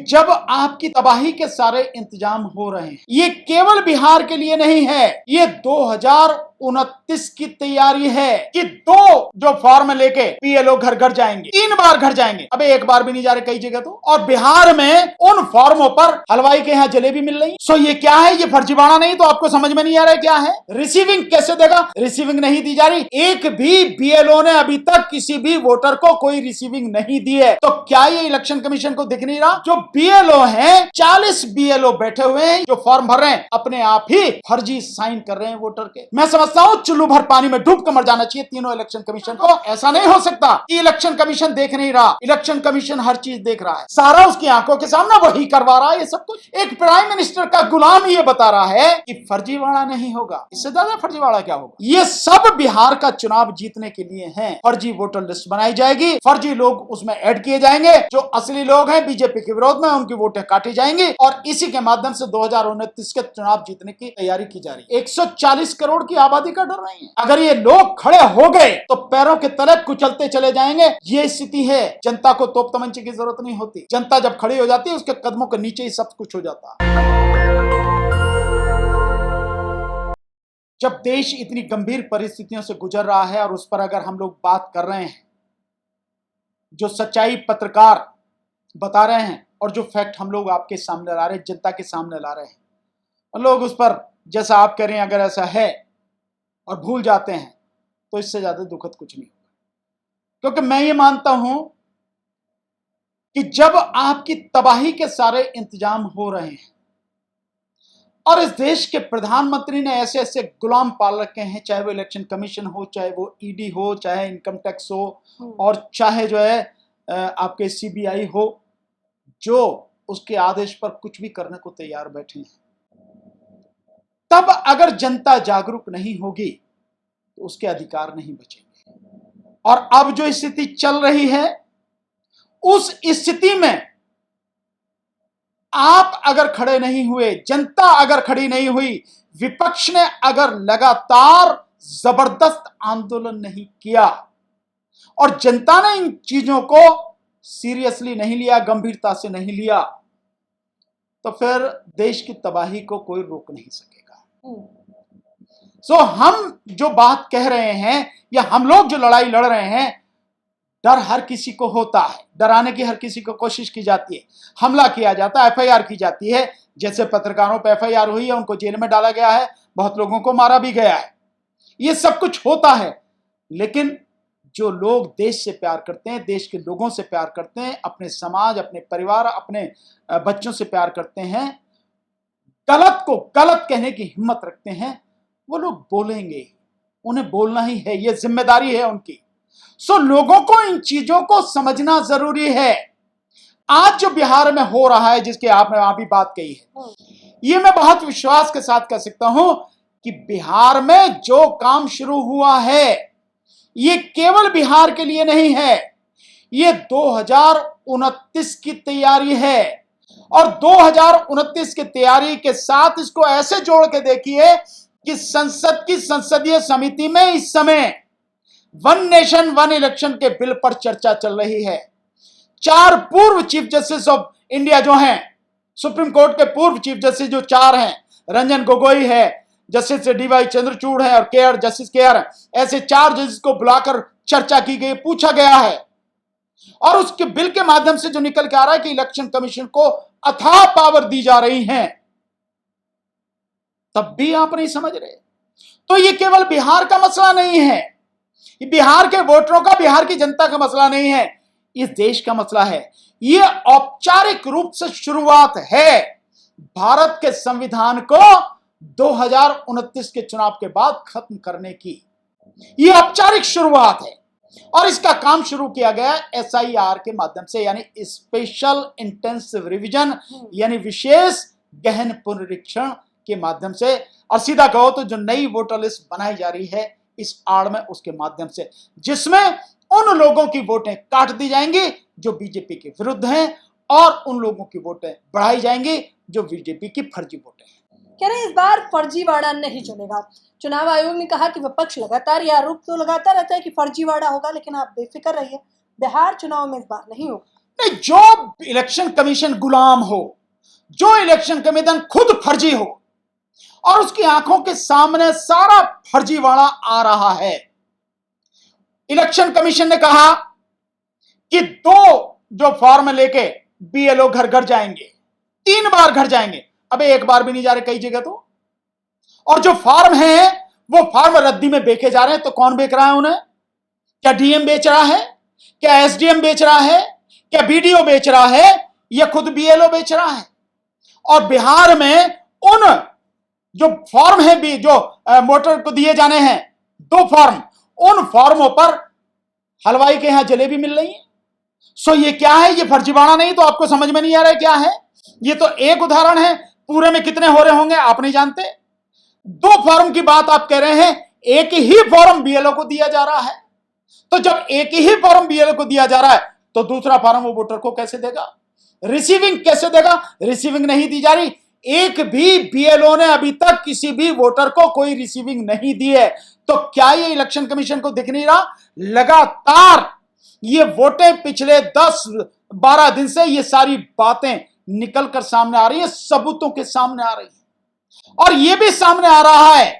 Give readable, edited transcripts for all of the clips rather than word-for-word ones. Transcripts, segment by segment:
जब आपकी तबाही के सारे इंतजाम हो रहे हैं, ये केवल बिहार के लिए नहीं है, ये 2029 की तैयारी है कि दो जो फॉर्म लेके पीएलओ घर घर जाएंगे, 3 बार घर जाएंगे। अबे एक बार भी नहीं जा रहे कई जगह तो। और बिहार में उन फॉर्मों पर हलवाई के यहाँ जलेबी मिल रही। सो ये क्या है? ये फर्जीवाड़ा नहीं तो आपको समझ में नहीं आ रहा है क्या है? रिसीविंग कैसे देगा? रिसीविंग नहीं दी जा रही। एक भी बीएलओ ने अभी तक किसी भी वोटर को कोई रिसीविंग नहीं दी है। तो क्या ये इलेक्शन कमीशन को दिख नहीं रहा? जो बीएलओ हैं, 40 बीएलओ बैठे हुए हैं जो फॉर्म भर रहे हैं, अपने आप ही फर्जी साइन कर रहे हैं वोटर के। मैं समझता हूं चुल्लू भर पानी में डूब कर मर जाना चाहिए तीनों इलेक्शन कमीशन को। ऐसा नहीं हो सकता कि इलेक्शन कमीशन देख नहीं रहा। इलेक्शन कमीशन हर चीज देख रहा है, सारा उसकी आंखों के सामने वही करवा रहा है। ये सब कुछ एक प्राइम मिनिस्टर का गुलाम ये बता रहा है कि फर्जीवाड़ा नहीं होगा। इससे ज्यादा फर्जीवाड़ा क्या होगा? ये सब बिहार का चुनाव जीतने के लिए है। फर्जी वोटर लिस्ट बनाई जाएगी, फर्जी लोग उसमें ऐड किए जाएंगे, जो असली लोग हैं बीजेपी के विरोध में उनकी वोटें काटी जाएंगी और इसी के माध्यम से 2029 के चुनाव जीतने की तैयारी की जा रही है। 140 करोड़ की आबादी का डर नहीं है। अगर ये लोग खड़े हो गए तो पैरों के तले कुचलते चले जाएंगे। ये स्थिति है। जनता को तोप तमंचे की जरूरत नहीं होती। जनता जब खड़ी हो जाती है उसके कदमों के नीचे ही सब कुछ हो जाता है। जब देश इतनी गंभीर परिस्थितियों से गुजर रहा है और उस पर अगर हम लोग बात कर रहे हैं, जो सच्चाई पत्रकार बता रहे हैं और जो फैक्ट हम लोग आपके सामने ला रहे हैं, जनता के सामने ला रहे हैं, और लोग उस पर जैसा आप कह रहे हैं अगर ऐसा है और भूल जाते हैं, तो इससे ज्यादा दुखद कुछ नहीं होगा। क्योंकि मैं ये मानता हूं कि जब आपकी तबाही के सारे इंतजाम हो रहे हैं और इस देश के प्रधानमंत्री ने ऐसे ऐसे गुलाम पाल रखे हैं, चाहे वो इलेक्शन कमीशन हो, चाहे वो ईडी हो, चाहे इनकम टैक्स हो, और चाहे जो है आपके सीबीआई हो, जो उसके आदेश पर कुछ भी करने को तैयार बैठे हैं। तब अगर जनता जागरूक नहीं होगी तो उसके अधिकार नहीं बचेंगे। और अब जो स्थिति चल रही है, उस स्थिति में आप अगर खड़े नहीं हुए, जनता अगर खड़ी नहीं हुई, विपक्ष ने अगर लगातार जबरदस्त आंदोलन नहीं किया और जनता ने इन चीजों को सीरियसली नहीं लिया, गंभीरता से नहीं लिया, तो फिर देश की तबाही को कोई रोक नहीं सकेगा। हम जो बात कह रहे हैं या हम लोग जो लड़ाई लड़ रहे हैं, डर हर किसी को होता है, डराने की हर किसी को कोशिश की जाती है, हमला किया जाता है, एफआईआर की जाती है। जैसे पत्रकारों पर एफआईआर हुई है, उनको जेल में डाला गया है, बहुत लोगों को मारा भी गया है। ये सब कुछ होता है, लेकिन जो लोग देश से प्यार करते हैं, देश के लोगों से प्यार करते हैं, अपने समाज, अपने परिवार, अपने बच्चों से प्यार करते हैं, गलत को गलत कहने की हिम्मत रखते हैं, वो लोग बोलेंगे। उन्हें बोलना ही है, ये जिम्मेदारी है उनकी। लोगों को इन चीजों को समझना जरूरी है। आज जो बिहार में हो रहा है, जिसके आपने अभी बात कही है, ये मैं बहुत विश्वास के साथ कह सकता हूं कि बिहार में जो काम शुरू हुआ है, ये केवल बिहार के लिए नहीं है, ये 2029 की तैयारी है। और 2029 की तैयारी के साथ इसको ऐसे जोड़ के देखिए कि संसद की संसदीय समिति में इस समय वन नेशन वन इलेक्शन के बिल पर चर्चा चल रही है। 4 पूर्व चीफ जस्टिस ऑफ इंडिया जो हैं, सुप्रीम कोर्ट के पूर्व चीफ जस्टिस जो 4 हैं, रंजन गोगोई है, जस्टिस डीवाई चंद्रचूड़ है और जस्टिस केआर, ऐसे 4 जजेस को बुलाकर चर्चा की गई, पूछा गया है। और उसके बिल के माध्यम से जो निकल के आ रहा है कि इलेक्शन कमीशन को अथाह पावर दी जा रही है, तब भी आप नहीं समझ रहे। तो ये केवल बिहार का मसला नहीं है, ये बिहार के वोटरों का, बिहार की जनता का मसला नहीं है, इस देश का मसला है। ये औपचारिक रूप से शुरुआत है भारत के संविधान को 2029 के चुनाव के बाद खत्म करने की। ये औपचारिक शुरुआत है और इसका काम शुरू किया गया एसआईआर के माध्यम से, यानी स्पेशल इंटेंसिव रिवीजन, यानी विशेष गहन पुनरीक्षण के माध्यम से। और सीधा कहो तो जो नई वोटर लिस्ट बनाई जा रही है इस आड़ में, उसके माध्यम से, जिसमें उन लोगों की वोटें काट दी जाएंगी जो बीजेपी के विरुद्ध हैं और उन लोगों की वोटें बढ़ाई जाएंगी जो बीजेपी की फर्जी वोटें हैं। कह रहे इस बार फर्जीवाड़ा नहीं चलेगा। चुनाव आयोग ने कहा कि विपक्ष लगातार ये आरोप तो लगाता रहता है कि फर्जीवाड़ा होगा, लेकिन आप बेफिक्र रहिए, बिहार चुनाव में इस बार नहीं होगा। नहीं, जो इलेक्शन कमीशन गुलाम हो, जो इलेक्शन कमीशन खुद फर्जी हो और उसकी आंखों के सामने सारा फर्जीवाड़ा आ रहा है। इलेक्शन कमीशन ने कहा कि 2 जो फॉर्म लेके बीएलओ घर घर जाएंगे, 3 बार घर जाएंगे। अबे 1 बार भी नहीं जा रहे कई जगह तो। और जो फॉर्म है वो फॉर्म रद्दी में बेचे जा रहे हैं। तो कौन बेच रहा है उन्हें? क्या डीएम बेच रहा है? क्या एसडीएम बेच रहा है? क्या बीडीओ बेच रहा है? या खुद बीएलओ बेच रहा है? और बिहार में उन जो फॉर्म है भी जो वोटर को दिए जाने हैं 2 फॉर्म, उन फॉर्मों पर हलवाई के यहां जलेबी मिल रही है। सो ये क्या है? ये फर्जीवाड़ा नहीं तो आपको समझ में नहीं आ रहा है क्या है? ये तो एक उदाहरण है, पूरे में कितने हो रहे होंगे आप नहीं जानते। 2 फॉर्म की बात आप कह रहे हैं, एक ही फॉर्म बीएलओ को दिया जा रहा है। तो जब एक ही फॉर्म बीएलओ को दिया जा रहा है तो दूसरा फॉर्म वो वोटर को कैसे देगा? रिसीविंग कैसे देगा? रिसीविंग नहीं दी जा रही। एक भी बीएलओ ने अभी तक किसी भी वोटर को कोई रिसीविंग नहीं दी है। तो क्या ये इलेक्शन कमीशन को दिख नहीं रहा? लगातार ये वोटें पिछले 10-12 दिन से ये सारी बातें निकलकर सामने आ रही है, सबूतों के सामने आ रही है। और ये भी सामने आ रहा है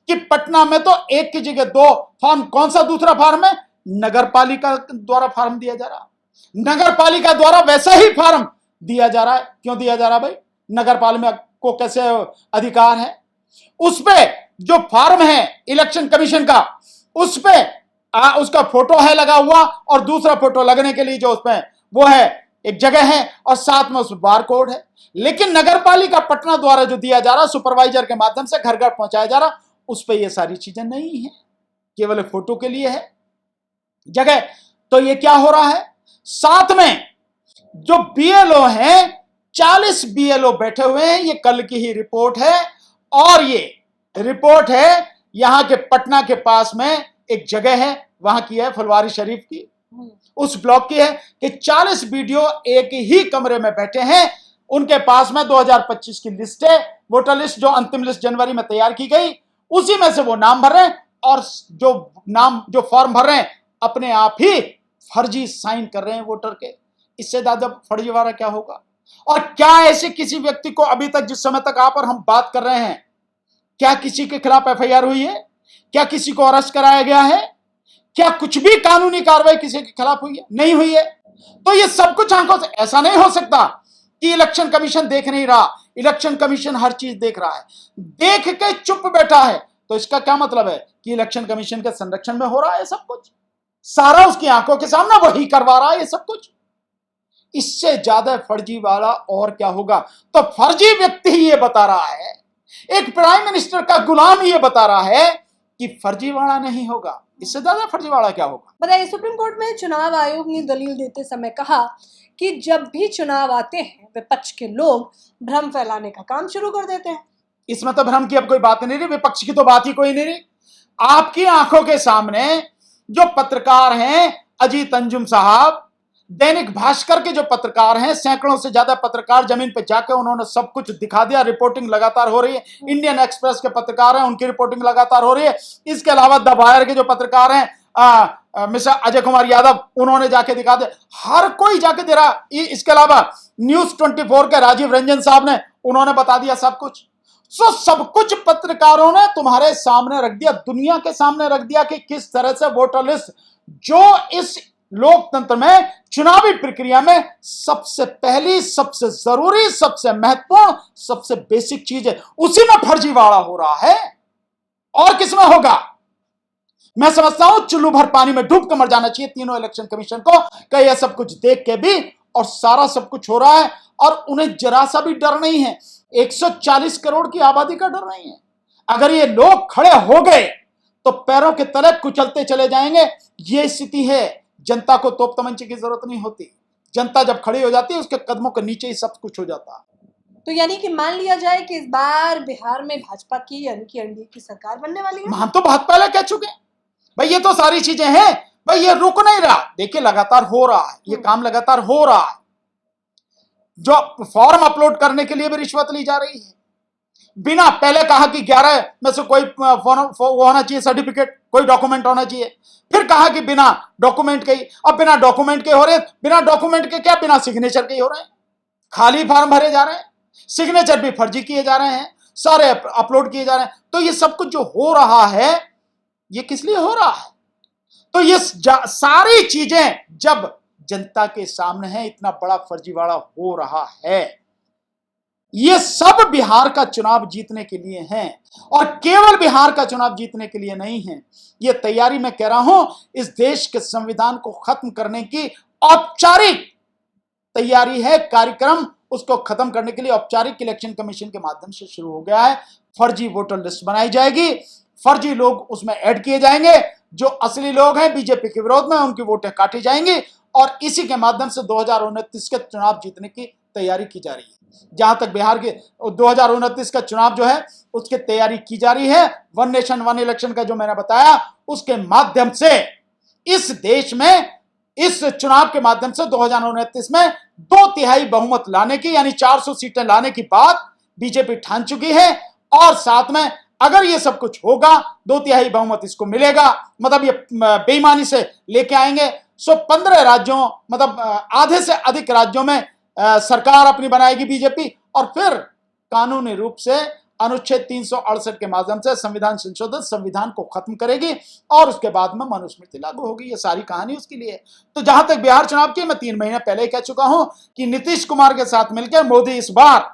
कि पटना में तो एक की जगह 2 फॉर्म। कौन सा दूसरा फॉर्म है? नगर पालिका द्वारा फॉर्म दिया जा रहा। नगर पालिका द्वारा वैसा ही फॉर्म दिया जा रहा है। क्यों दिया जा रहा भाई? नगर पालिका को कैसे अधिकार है? उस पे जो फॉर्म है इलेक्शन कमीशन का, उस पे उसका फोटो है लगा हुआ और दूसरा फोटो लगने के लिए जो उसमें वो है एक जगह है और साथ में उस बार कोड है। लेकिन नगर पालिका पटना द्वारा जो दिया जा रहा, सुपरवाइजर के माध्यम से घर घर पहुंचाया जा रहा, उस पे ये सारी चीजें नहीं है, केवल फोटो के लिए है जगह। तो ये क्या हो रहा है? साथ में जो बीएलओ हैं, 40 बीएलओ बैठे हुए हैं। ये कल की ही रिपोर्ट है और ये रिपोर्ट है यहां के पटना के पास में एक जगह है, वहां की है, फुलवारी शरीफ की, उस ब्लॉक की है कि 40 बीडीओ एक ही कमरे में बैठे हैं। उनके पास में 2025 की लिस्ट है, वोटर लिस्ट, जो अंतिम लिस्ट जनवरी में तैयार की गई, उसी में से वो नाम भर रहे हैं और जो फॉर्म भर रहे हैं अपने आप ही फर्जी साइन कर रहे हैं वोटर के। इससे ज्यादा फर्जीवाड़ा क्या होगा? और क्या ऐसे किसी व्यक्ति को अभी तक, जिस समय तक आप और हम बात कर रहे हैं, क्या किसी के खिलाफ एफआईआर हुई है? क्या किसी को अरेस्ट कराया गया है? क्या कुछ भी कानूनी कार्रवाई किसी के खिलाफ हुई है? नहीं हुई है। तो ये सब कुछ आंखों से, ऐसा नहीं हो सकता कि इलेक्शन कमीशन देख नहीं रहा। इलेक्शन कमीशन हर चीज देख रहा है, देख के चुप बैठा है। तो इसका क्या मतलब है? कि इलेक्शन कमीशन के संरक्षण में हो रहा है सब कुछ, सारा उसकी आंखों के सामने वही करवा रहा है ये सब कुछ। इससे ज्यादा फर्जी वाला और क्या होगा? तो फर्जी व्यक्ति ही ये बता रहा है, एक प्राइम मिनिस्टर का गुलाम ही ये बता रहा है कि फर्जीवाड़ा नहीं होगा। इससे ज्यादा फर्जीवाड़ा क्या होगा? बताइए, सुप्रीम कोर्ट में चुनाव आयोग ने दलील देते समय कहा कि जब भी चुनाव आते हैं विपक्ष के लोग भ्रम फैलाने का काम शुरू कर देते हैं। इसमें तो भ्रम की अब कोई बात नहीं रही, विपक्ष की तो बात ही कोई नहीं रही। आपकी आंखों के सामने जो पत्रकार हैं, अजीत अंजुम साहब, दैनिक भास्कर के जो पत्रकार हैं, सैकड़ों से ज्यादा पत्रकार जमीन पे जाकर उन्होंने सब कुछ दिखा दिया। रिपोर्टिंग लगातार हो रही है। इंडियन एक्सप्रेस के पत्रकार हैं, उनकी रिपोर्टिंग लगातार हो रही है। इसके अलावा द वायर के जो पत्रकार हैं, मिस्टर अजय कुमार यादव, उन्होंने जाके दिखा दिया। हर कोई जाके दे रहा। इसके अलावा न्यूज 24 के राजीव रंजन साहब ने, उन्होंने बता दिया सब कुछ। सो सब कुछ पत्रकारों ने तुम्हारे सामने रख दिया, दुनिया के सामने रख दिया कि किस तरह से वोटर लिस्ट, जो इस लोकतंत्र में, चुनावी प्रक्रिया में सबसे पहली, सबसे जरूरी, सबसे महत्वपूर्ण, सबसे बेसिक चीज है, उसी में फर्जीवाड़ा हो रहा है। और किसमें होगा? मैं समझता हूं चुल्लू भर पानी में डूब कर मर जाना चाहिए तीनों इलेक्शन कमीशन को, कि यह सब कुछ देख के भी और सारा सब कुछ हो रहा है और उन्हें जरा सा भी डर नहीं है। 140 करोड़ की आबादी का डर नहीं है। अगर ये लोग खड़े हो गए तो पैरों के तले कुचलते चले जाएंगे। ये स्थिति है। जनता को तोप तमंचे की जरूरत नहीं होती। जनता जब खड़ी हो जाती है उसके कदमों के नीचे ही सब कुछ हो जाता है। तो यानी कि मान लिया जाए कि इस बार बिहार में भाजपा की यानी कि एनडीए की सरकार बनने वाली है। हम तो बहुत पहले कह चुके हैं भाई, ये तो सारी चीजें हैं भाई, ये रुक नहीं रहा। देखिए लगातार हो रहा है, ये काम लगातार हो रहा है। जो फॉर्म अपलोड करने के लिए भी रिश्वत ली जा रही है, बिना पहले कहा कि 11 में से कोई वो होना चाहिए सर्टिफिकेट, कोई डॉक्यूमेंट होना चाहिए, फिर कहा कि बिना डॉक्यूमेंट के ही, अब बिना डॉक्यूमेंट के हो रहे, बिना डॉक्यूमेंट के क्या, बिना सिग्नेचर के ही हो रहे हैं, खाली फॉर्म भरे जा रहे हैं, सिग्नेचर भी फर्जी किए जा रहे हैं, सारे अपलोड किए जा रहे हैं। तो ये सब कुछ जो हो रहा है ये किस लिए हो रहा है? तो ये सारी चीजें जब जनता के सामने है, इतना बड़ा फर्जीवाड़ा हो रहा है, ये सब बिहार का चुनाव जीतने के लिए हैं और केवल बिहार का चुनाव जीतने के लिए नहीं है। ये तैयारी मैं कह रहा हूं, इस देश के संविधान को खत्म करने की औपचारिक तैयारी है, कार्यक्रम उसको खत्म करने के लिए औपचारिक इलेक्शन कमीशन के माध्यम से शुरू हो गया है। फर्जी वोटर लिस्ट बनाई जाएगी, फर्जी लोग उसमें ऐड किए जाएंगे, जो असली लोग हैं बीजेपी के विरोध में उनकी वोटें काटी जाएंगी और इसी के माध्यम से 2029 के चुनाव जीतने की तैयारी की जा रही है। जहां तक बिहार के 2029 का चुनाव जो है उसकी तैयारी की जा रही है, वन नेशन वन इलेक्शन का जो मैंने बताया, उसके माध्यम से इस देश में इस चुनाव के माध्यम से 2029 में 2/3 बहुमत लाने की, यानी 400 सीटें लाने की बात बीजेपी ठान चुकी है। और साथ में अगर ये सब कुछ होगा, 2/3 बहुमत इसको मिलेगा, मतलब ये बेईमानी से लेके आएंगे, सो 15 राज्यों, मतलब आधे से अधिक राज्यों में सरकार अपनी बनाएगी बीजेपी और फिर कानूनी रूप से अनुच्छेद 368 के माध्यम से संविधान संशोधन, संविधान को खत्म करेगी और उसके बाद में मनुस्मृति लागू होगी। ये सारी कहानी उसके लिए है। तो जहां तक बिहार चुनाव की, मैं 3 महीने पहले ही कह चुका हूं कि नीतीश कुमार के साथ मिलकर मोदी इस बार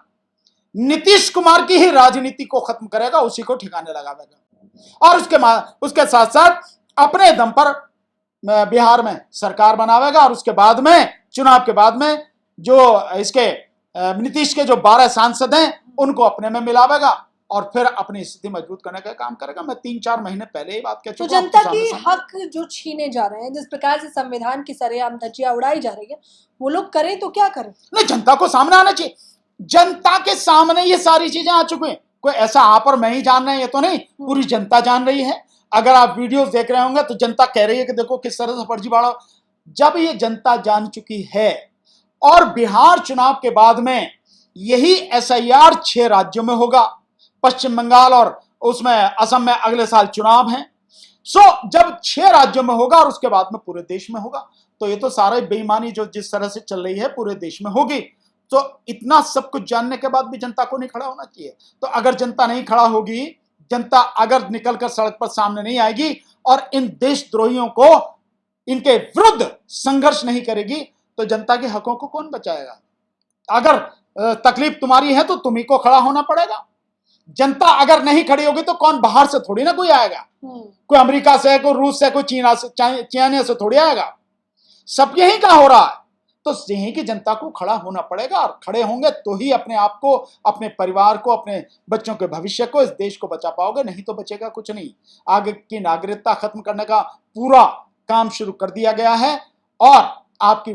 नीतीश कुमार की ही राजनीति को खत्म करेगा, उसी को ठिकाने लगाएगा और उसके साथ साथ अपने दम पर बिहार में सरकार बनावेगा और उसके बाद में, चुनाव के बाद में, जो इसके नीतीश के जो 12 सांसद हैं उनको अपने में मिलावेगा और फिर अपनी स्थिति मजबूत करने का काम करेगा। मैं 3-4 महीने पहले ही बात कह चुका हूं। तो जनता की हक जो छीने जा रहे हैं, जिस प्रकार से संविधान की सरेआम धज्जियां उड़ाई जा रही है, वो लोग करें तो क्या करें? नहीं, जनता को सामने आना चाहिए। जनता के सामने ये सारी चीजें आ चुकी हैं। कोई ऐसा आप और मैं ही जान रहे हैं ये तो नहीं, पूरी जनता जान रही है। अगर आप वीडियोस देख रहे होंगे तो जनता कह रही है कि देखो किस तरह से फर्जीवाड़ा। जब ये जनता जान चुकी है और बिहार चुनाव के बाद में यही SIR 6 राज्यों में होगा, पश्चिम बंगाल और उसमें असम में अगले साल चुनाव हैं। सो जब 6 राज्यों में होगा और उसके बाद में पूरे देश में होगा, तो ये तो सारी बेईमानी जो जिस तरह से चल रही है पूरे देश में होगी। तो इतना सब कुछ जानने के बाद भी जनता को नहीं खड़ा होना चाहिए। तो अगर जनता नहीं खड़ा होगी, जनता अगर निकलकर सड़क पर सामने नहीं आएगी और इन देशद्रोहियों को, इनके विरुद्ध संघर्ष नहीं करेगी, तो जनता के हकों को कौन बचाएगा? अगर तकलीफ तुम्हारी है तो तुम्ही को खड़ा होना पड़ेगा। जनता अगर नहीं खड़ी होगी तो कौन, बाहर से थोड़ी ना कोई आएगा, कोई अमेरिका से, कोई रूस से, कोई चाइना से थोड़ी आएगा। सब यही का हो रहा है। तो यहीं की जनता को खड़ा होना पड़ेगा और खड़े होंगे तो ही अपने आप को, अपने परिवार को, अपने बच्चों के भविष्य को, इस देश को बचा पाओगे, नहीं तो बचेगा कुछ नहीं। आगे की नागरिकता खत्म करने का पूरा काम शुरू कर दिया गया है और आपकी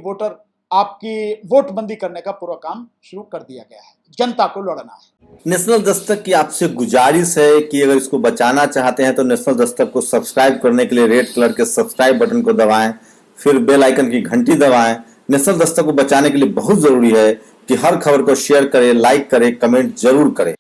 वोटबंदी करने का पूरा काम शुरू कर दिया गया है। जनता को लड़ना है। नेशनल दस्तक की आपसे गुजारिश है कि अगर इसको बचाना चाहते हैं तो नेशनल दस्तक को सब्सक्राइब करने के लिए रेड कलर के सब्सक्राइब बटन को दबाएं, फिर बेल आइकन की घंटी दबाएं। नेशनल दस्तक को बचाने के लिए बहुत जरूरी है कि हर खबर को शेयर करें, लाइक करें, कमेंट जरूर करें।